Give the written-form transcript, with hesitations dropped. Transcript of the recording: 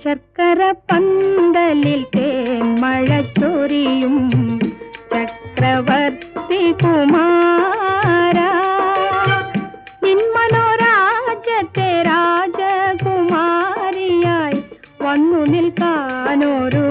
ശർക്കര പന്തലിൽ തേന്മഴ ചൊരിയും ചക്രവർത്തി കുമാര, നിൻ മനോരാജ്യത്തെ രാജകുമാരിയായി വന്നു നിൽക്കാനൊരു